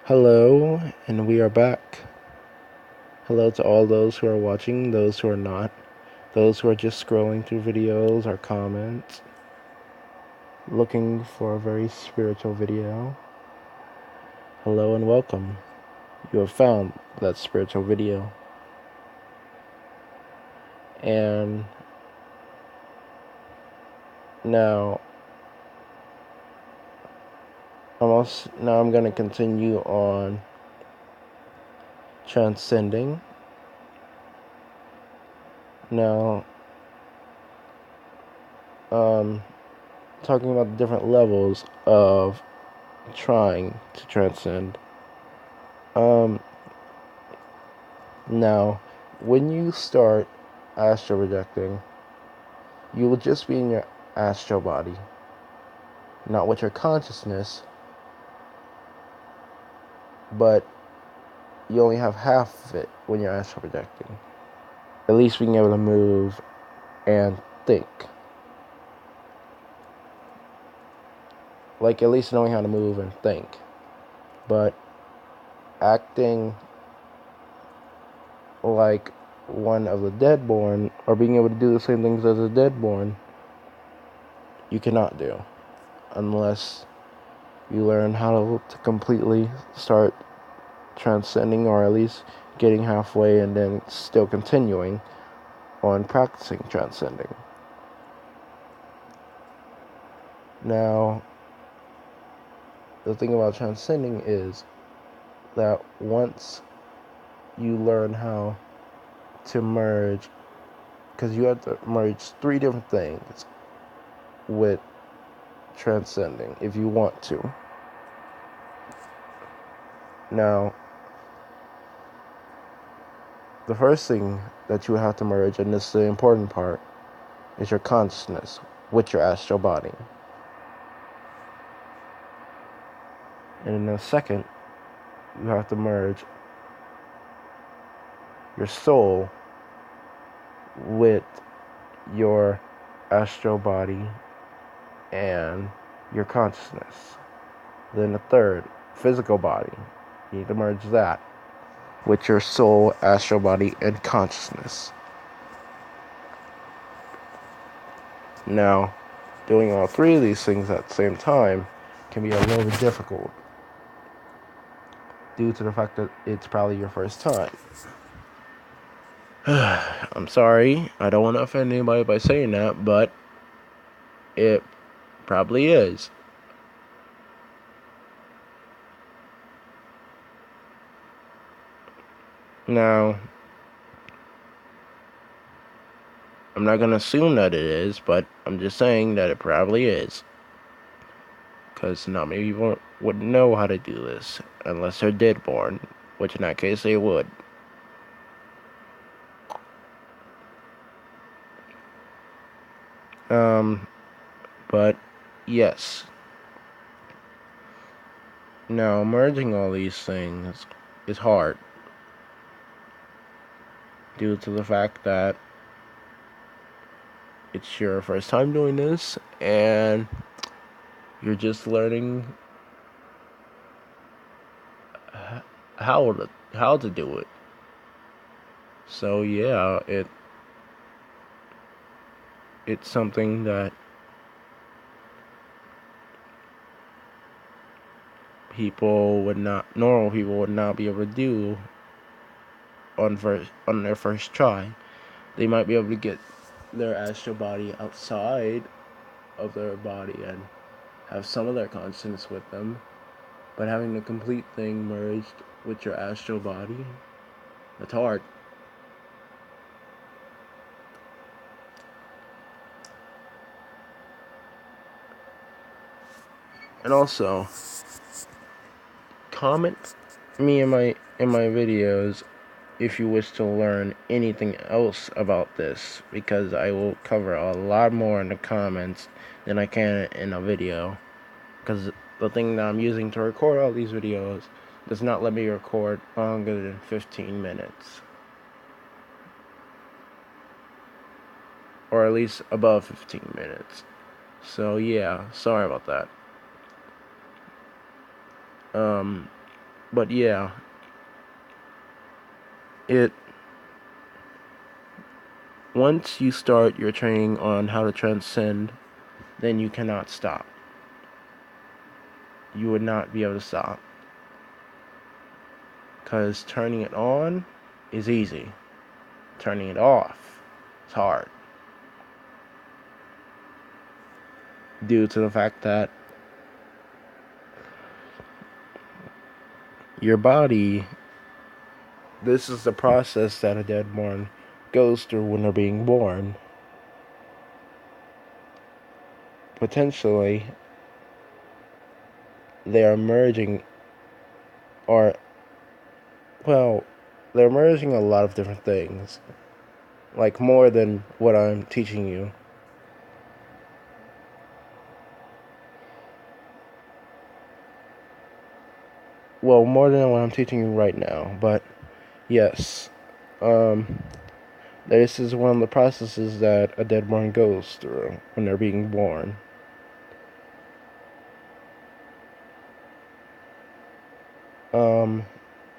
Hello, and we are back. Hello to all those who are watching, those who are not, those who are just scrolling through videos or comments, looking for a very spiritual video. Hello and welcome. You have found that spiritual video. And now, I'm going to continue on transcending. Now, talking about the different levels of trying to transcend. Now, when you start astral projecting, you will just be in your astral body, not with your consciousness, but you only have half of it when you're astral projecting. At least being able to move and think. Like, at least knowing how to move and think. But acting like one of the deadborn, or being able to do the same things as a deadborn, you cannot do. Unless you learn how to completely start transcending, or at least getting halfway and then still continuing on practicing transcending. Now, the thing about transcending is that once you learn how to merge, because you have to merge 3 different things with transcending if you want to. Now, the first thing that you have to merge, and this is the important part, is your consciousness with your astral body. And in a second, you have to merge your soul with your astral body and your consciousness. Then the third, physical body. You need to merge that with your soul, astral body, and consciousness. Now, doing all 3 of these things at the same time can be a little bit difficult due to the fact that it's probably your first time. I'm sorry, I don't want to offend anybody by saying that, but it probably is. Now, I'm not going to assume that it is, but I'm just saying that it probably is. Because not many people would know how to do this unless they're deadborn, which in that case they would. But yes. Now, merging all these things is hard due to the fact that it's your first time doing this and you're just learning how to do it. So yeah, it's something that normal people would not be able to do on their first try. They might be able to get their astral body outside of their body and have some of their consciousness with them, but having the complete thing merged with your astral body, that's hard. And also, comment me in my videos if you wish to learn anything else about this, because I will cover a lot more in the comments than I can in a video, because the thing that I'm using to record all these videos does not let me record longer than 15 minutes, or at least above 15 minutes. So yeah, sorry about that. But yeah, it once you start your training on how to transcend, then you cannot stop. You would not be able to stop. Because turning it on is easy. Turning it off is hard. Due to the fact that your body, this is the process that a deadborn goes through when they're being born. Potentially, they are merging, or, well, they're merging a lot of different things. Like more than what I'm teaching you. Well, more than what I'm teaching you right now, but yes. This is one of the processes that a deadborn goes through when they're being born.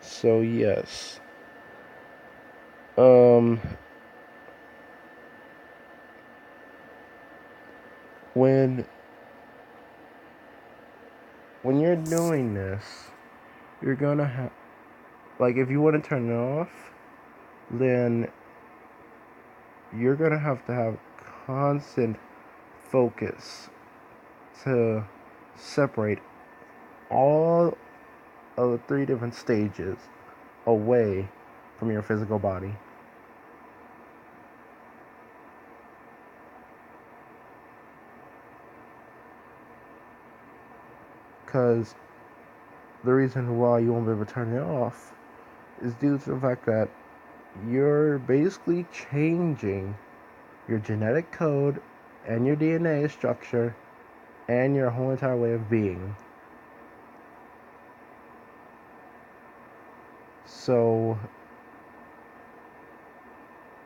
So yes. Um, when you're doing this, you're gonna have, like, if you want to turn it off, then you're gonna have to have constant focus to separate all of the three different stages away from your physical body. Because the reason why you won't be able to turn it off is due to the fact that you're basically changing your genetic code and your DNA structure and your whole entire way of being. So,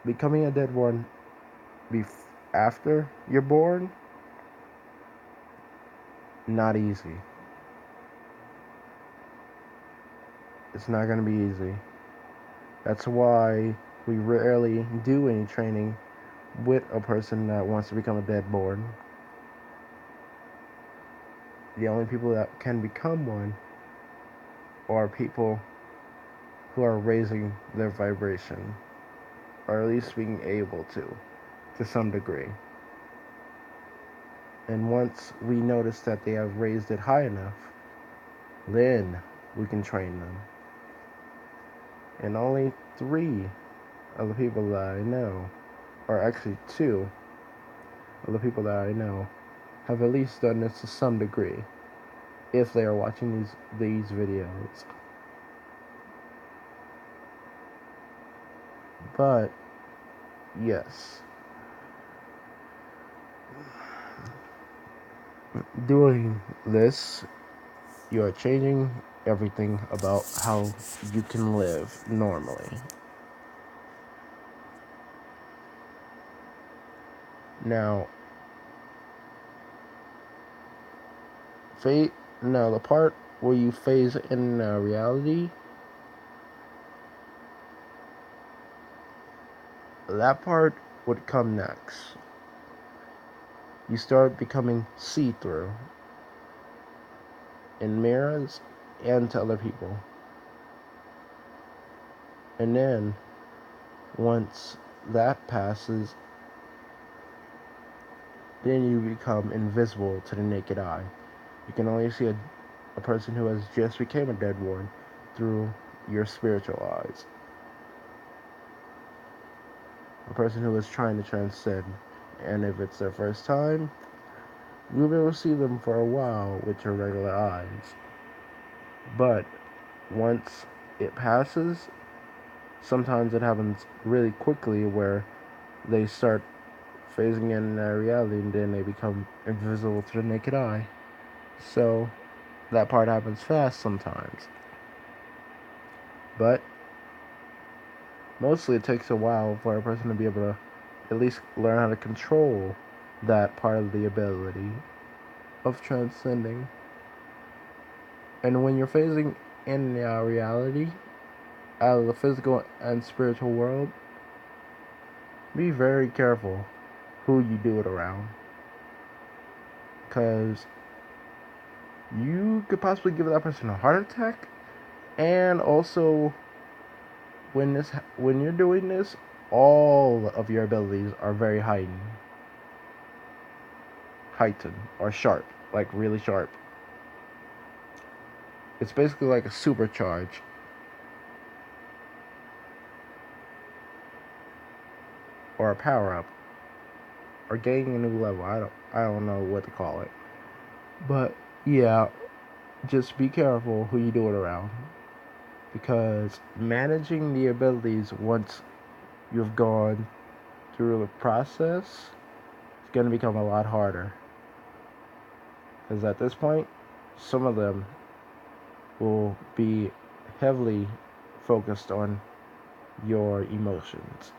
becoming a deadborn after you're born, not easy. It's not going to be easy. That's why we rarely do any training with a person that wants to become a deadborn. The only people that can become one are people who are raising their vibration, or at least being able to some degree. And once we notice that they have raised it high enough, then we can train them. And only 3 of the people that I know, or actually 2 of the people that I know, have at least done this to some degree, if they are watching these videos. But yes, doing this, you are changing everything about how you can live normally. Now, the part where you phase in reality, that part would come next. You start becoming see-through in mirrors and to other people. And then, once that passes, then you become invisible to the naked eye. You can only see a person who has just became a deadborn through your spiritual eyes. A person who is trying to transcend. And if it's their first time, you'll be able to see them for a while with your regular eyes. But once it passes, sometimes it happens really quickly where they start phasing in reality and then they become invisible to the naked eye. So that part happens fast sometimes. But mostly it takes a while for a person to be able to at least learn how to control that part of the ability of transcending. And when you're phasing in reality, out of the physical and spiritual world, be very careful who you do it around. Because you could possibly give that person a heart attack, and also when you're doing this, all of your abilities are very heightened or sharp, like really sharp. It's basically like a supercharge. Or a power up. Or gaining a new level. I don't know what to call it. But yeah, just be careful who you do it around. Because managing the abilities once you've gone through the process is going to become a lot harder. Because at this point, some of them will be heavily focused on your emotions.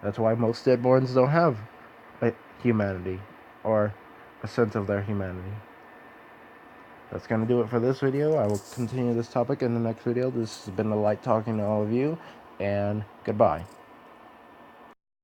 That's why most Deadborns don't have a humanity or a sense of their humanity. That's going to do it for this video. I will continue this topic in the next video. This has been the Light talking to all of you, and goodbye.